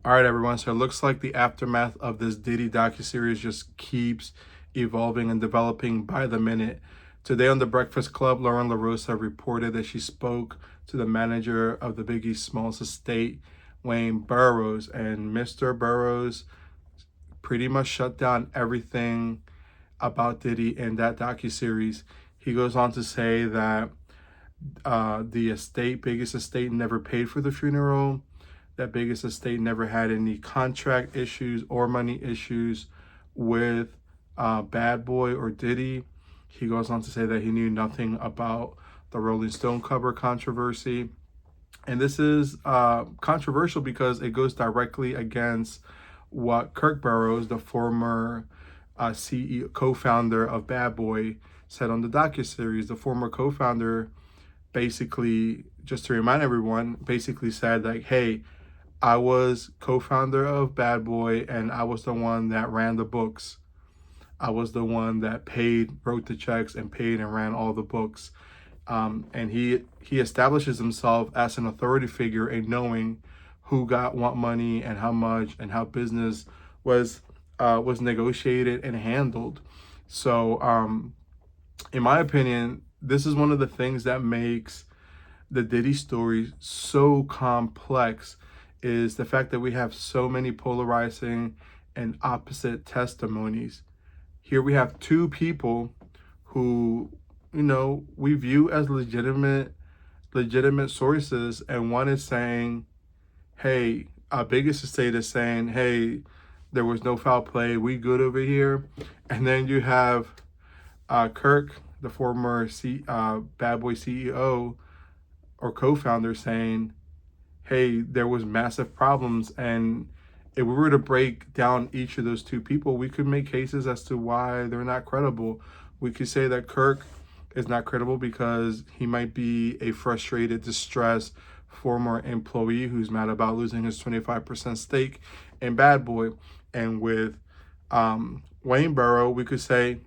All right, everyone. So it looks like the aftermath of this Diddy docuseries just keeps evolving and developing by the minute. Today on The Breakfast Club, Lauren LaRosa reported that she spoke to the manager of the Biggie Smalls estate, Wayne Barrows, and Mr. Barrows pretty much shut down everything about Diddy in that docuseries. He goes on to say that the estate, biggest estate, never paid for the funeral. That biggest estate never had any contract issues or money issues with Bad Boy or Diddy. He goes on to say that he knew nothing about the Rolling Stone cover controversy. And this is controversial because it goes directly against what Kirk Burrows, the former CEO, co-founder of Bad Boy, said on the docuseries. The former co-founder basically, just to remind everyone, basically said like, hey, I was co-founder of Bad Boy and I was the one that ran the books. I was the one that wrote the checks and paid and ran all the books. And he establishes himself as an authority figure in knowing who got what money and how much and how business was negotiated and handled. So in my opinion, this is one of the things that makes the Diddy story so complex, is the fact that we have so many polarizing and opposite testimonies. Here we have two people who, we view as legitimate sources, and one is saying, hey, our biggest estate is saying, hey, there was no foul play, we good over here. And then you have Kirk, the former Bad Boy CEO or co-founder, saying, hey, there was massive problems. And if we were to break down each of those two people, we could make cases as to why they're not credible. We could say that Kirk is not credible because he might be a frustrated, distressed former employee who's mad about losing his 25% stake in Bad Boy. And with Wayne Barrow, we could say,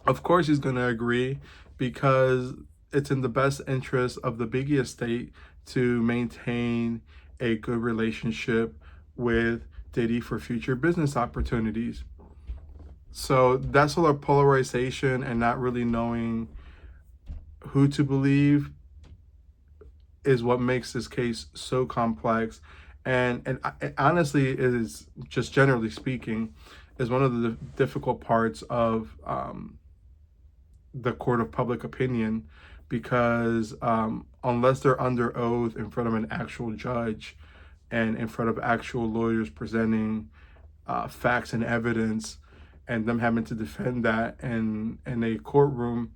of course he's going to agree, because it's in the best interest of the Biggie estate to maintain a good relationship with Diddy for future business opportunities. So that's all our polarization and not really knowing who to believe is what makes this case so complex. And honestly, it is, just generally speaking, is one of the difficult parts of the court of public opinion, because unless they're under oath in front of an actual judge and in front of actual lawyers presenting facts and evidence, and them having to defend that in a courtroom,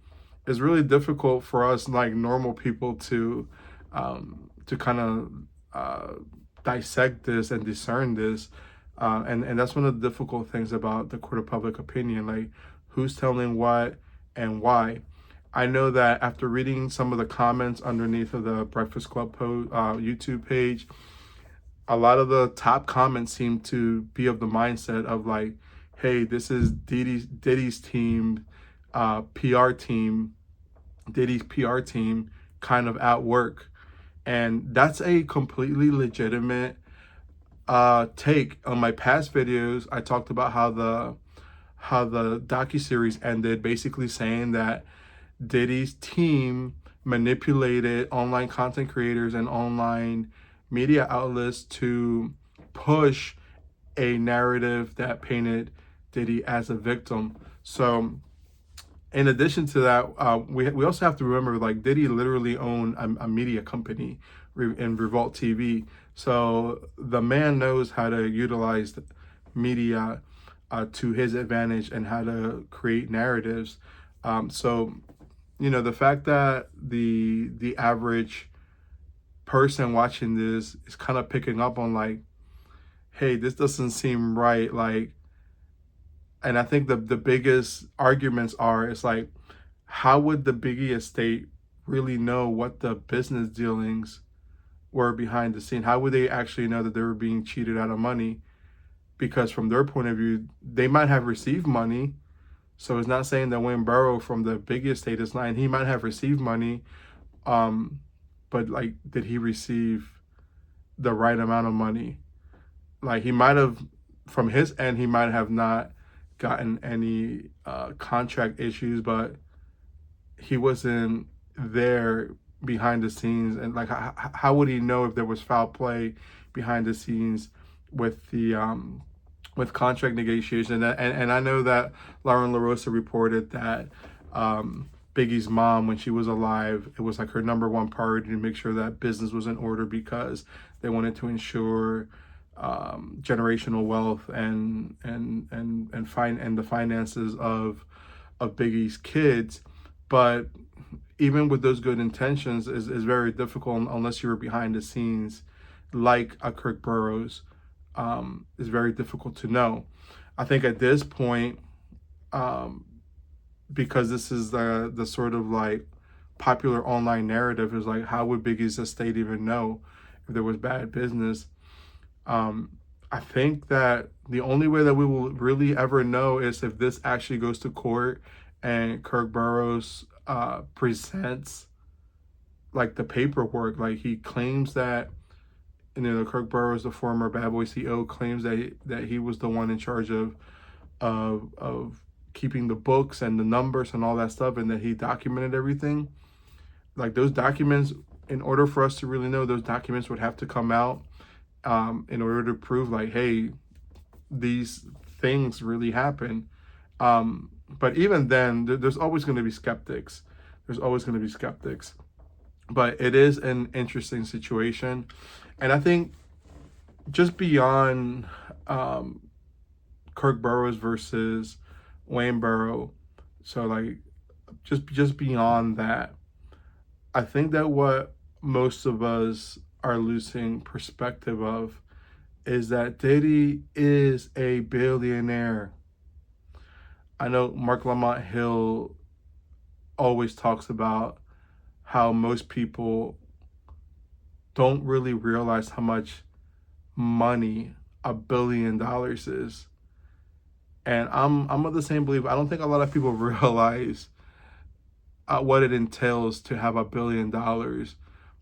is really difficult for us like normal people to kind of dissect this and discern this. And that's one of the difficult things about the court of public opinion, like who's telling what and why. I know that after reading some of the comments underneath of the Breakfast Club YouTube page, a lot of the top comments seem to be of the mindset of like, hey, this is Diddy's team, PR team, Diddy's PR team kind of at work. And that's a completely legitimate take. On my past videos, I talked about how the docuseries ended, basically saying that Diddy's team manipulated online content creators and online media outlets to push a narrative that painted Diddy as a victim. So in addition to that, we also have to remember, like, Diddy literally owned a media company in Revolt TV. So the man knows how to utilize the media to his advantage and how to create narratives. So, the fact that the average person watching this is kind of picking up on like, hey, this doesn't seem right. Like, and I think the biggest arguments are, it's like, how would the Biggie estate really know what the business dealings were behind the scene? How would they actually know that they were being cheated out of money? Because from their point of view, they might have received money. So it's not saying that Wayne Barrow from the Biggie estate is lying. He might have received money, but like, did he receive the right amount of money? like he might have, from his end, he might have not gotten any contract issues, but he wasn't there behind the scenes. And like, how would he know if there was foul play behind the scenes with the with contract negotiation? And I know that Lauren LaRosa reported that Biggie's mom, when she was alive, it was like her number one priority to make sure that business was in order because they wanted to ensure generational wealth and the finances of Biggie's kids. But even with those good intentions, is very difficult unless you were behind the scenes, like a Kirk Burroughs. Is very difficult to know. I think at this point, because this is the sort of like popular online narrative, is like, how would Biggie's estate even know if there was bad business? I think that the only way that we will really ever know is if this actually goes to court and Kirk Burroughs presents like the paperwork. Like, he claims that, you know, Kirk Burroughs, the former Bad Boy CEO, claims that he was the one in charge of keeping the books and the numbers and all that stuff, and that he documented everything. Like, those documents, in order for us to really know, those documents would have to come out in order to prove, like, hey, these things really happen. But even then, there's always going to be skeptics. There's always going to be skeptics. But it is an interesting situation. And I think just beyond Kirk Burroughs versus Wayne Barrow, so like just beyond that, I think that what most of us are losing perspective of is that Diddy is a billionaire. I know Mark Lamont Hill always talks about how most people don't really realize how much money $1 billion is. And I'm of the same belief. I don't think a lot of people realize what it entails to have $1 billion.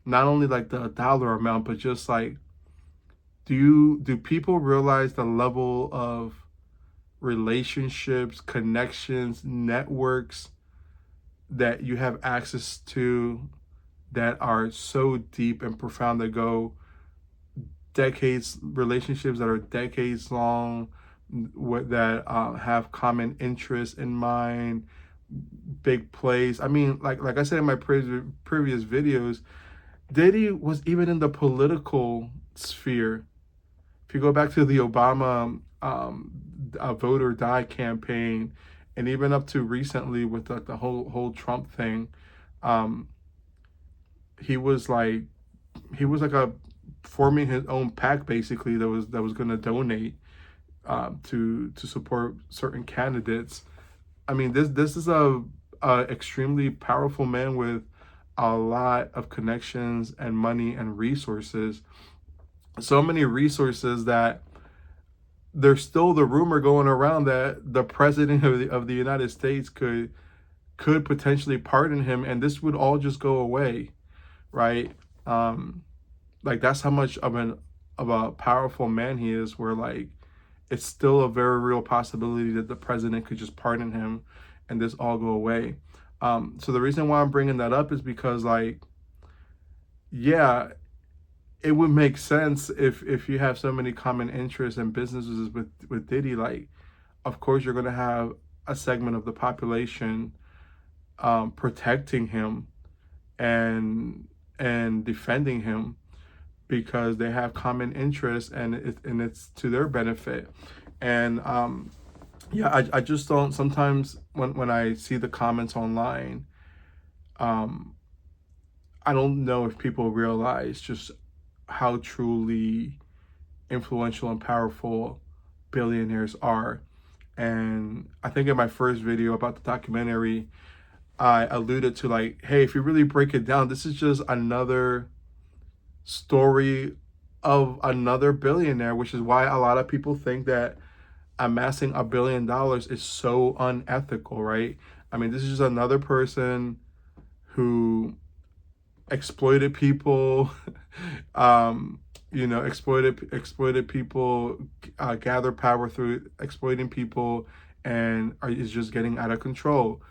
Not only like the dollar amount, but just like, do people realize the level of relationships, connections, networks that you have access to that are so deep and profound, that go decades, relationships that are decades long, that have common interests in mind, big plays. I mean, like I said in my previous videos, Diddy was even in the political sphere. If you go back to the Obama Vote or Die campaign, and even up to recently with the whole Trump thing, he was like a forming his own PAC, basically, that was going to donate to support certain candidates. I mean, this is a extremely powerful man with a lot of connections and money and resources. So many resources that there's still the rumor going around that the president of the United States could potentially pardon him, and this would all just go away, right? Like, that's how much of a powerful man he is, where like it's still a very real possibility that the president could just pardon him and this all go away. So the reason why I'm bringing that up is because, like, yeah, it would make sense if you have so many common interests and businesses with Diddy. Like, of course you're going to have a segment of the population protecting him and defending him, because they have common interests, and it's to their benefit. And yeah, I just don't, sometimes when I see the comments online, I don't know if people realize just how truly influential and powerful billionaires are. And I think in my first video about the documentary, I alluded to, like, hey, if you really break it down, this is just another story of another billionaire, which is why a lot of people think that amassing $1 billion is so unethical, right? I mean, this is just another person who exploited people, exploited people, gather power through exploiting people, and is just getting out of control.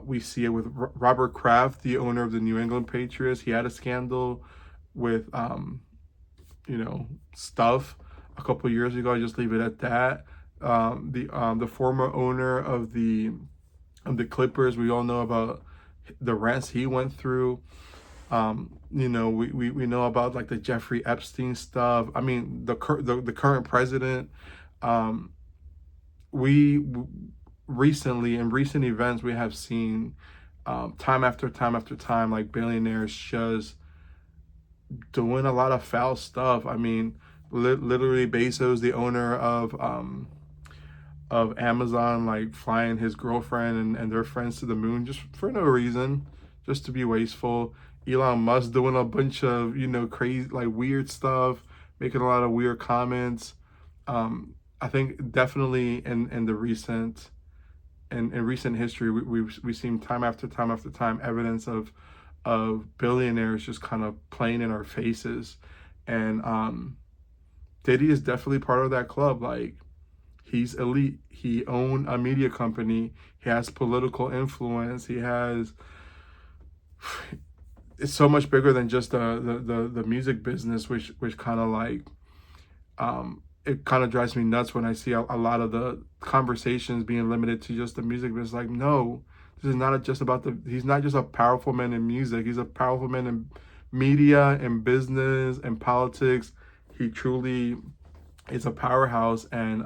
We see it with Robert Kraft, the owner of the New England Patriots. He had a scandal with stuff a couple years ago. I just leave it at that. The former owner of the Clippers, we all know about the rants he went through. We know about like the Jeffrey Epstein stuff. I mean, the current president. We recently, in recent events, we have seen time after time after time, like billionaires just doing a lot of foul stuff. I mean, literally Bezos, the owner of Amazon, like flying his girlfriend and their friends to the moon just for no reason, just to be wasteful. Elon Musk doing a bunch of crazy, like weird stuff, making a lot of weird comments. I think definitely in the recent in recent history, we've seen time after time after time evidence of billionaires just kind of playing in our faces, and Diddy is definitely part of that club. Like, he's elite. He owned a media company. He has political influence. He has. It's so much bigger than just the music business, which kind of like, it kind of drives me nuts when I see a lot of the conversations being limited to just the music business. Like, no, this is not just about he's not just a powerful man in music. He's a powerful man in media and business and politics. He truly is a powerhouse, and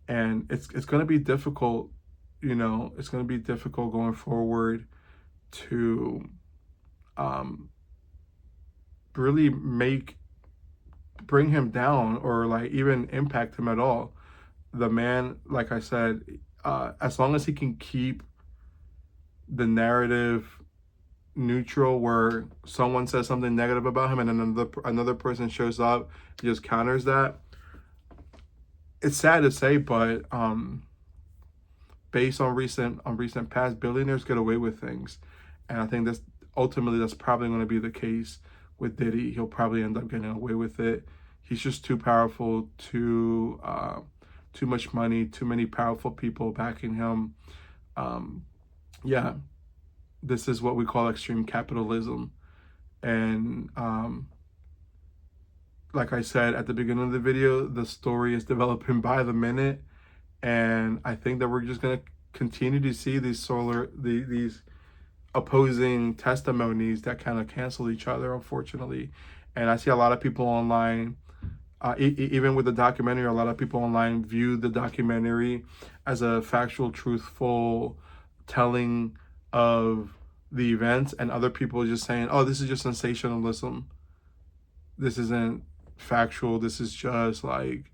it's going to be difficult, it's going to be difficult going forward to really bring him down or like even impact him at all. The man, like I said, as long as he can keep the narrative neutral, where someone says something negative about him and another person shows up, just counters that. It's sad to say, but based on recent past, billionaires get away with things, and I think that's probably going to be the case with Diddy. He'll probably end up getting away with it. He's just too powerful, too much money, too many powerful people backing him. Yeah, this is what we call extreme capitalism, and like I said at the beginning of the video, the story is developing by the minute, and I think that we're just gonna continue to see these opposing testimonies that kind of cancel each other, unfortunately. And I see a lot of people online, even with the documentary, a lot of people online view the documentary as a factual, truthful telling of the events, and other people are just saying, oh, this is just sensationalism. This isn't factual. This is just like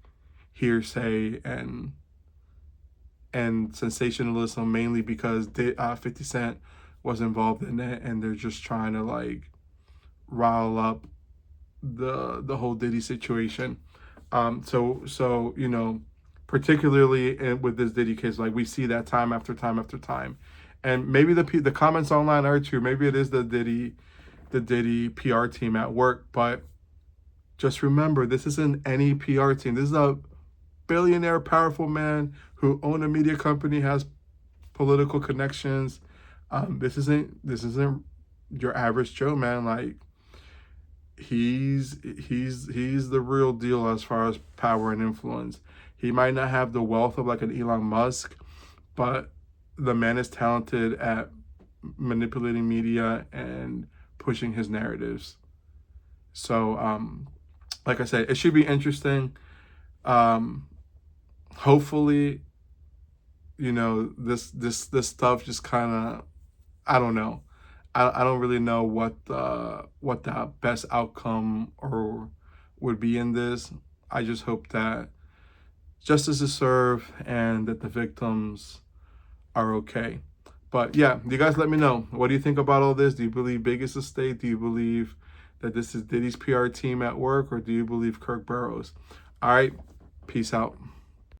hearsay and sensationalism, mainly because 50 Cent was involved in it, and they're just trying to like rile up the whole Diddy situation. So particularly with this Diddy case, like we see that time after time after time, and maybe the comments online are true. Maybe it is the Diddy PR team at work, but just remember, this isn't any PR team. This is a billionaire, powerful man who owned a media company, has political connections. This isn't your average Joe, man. Like, he's the real deal as far as power and influence. He might not have the wealth of like an Elon Musk, but the man is talented at manipulating media and pushing his narratives. So, like I said, it should be interesting. Hopefully, this stuff just kind of, I don't know. I don't really know what the best outcome or would be in this. I just hope that justice is served and that the victims are okay. But yeah, you guys let me know. What do you think about all this? Do you believe Big is a state? Do you believe that this is Diddy's PR team at work? Or do you believe Kirk Burrows? All right, peace out.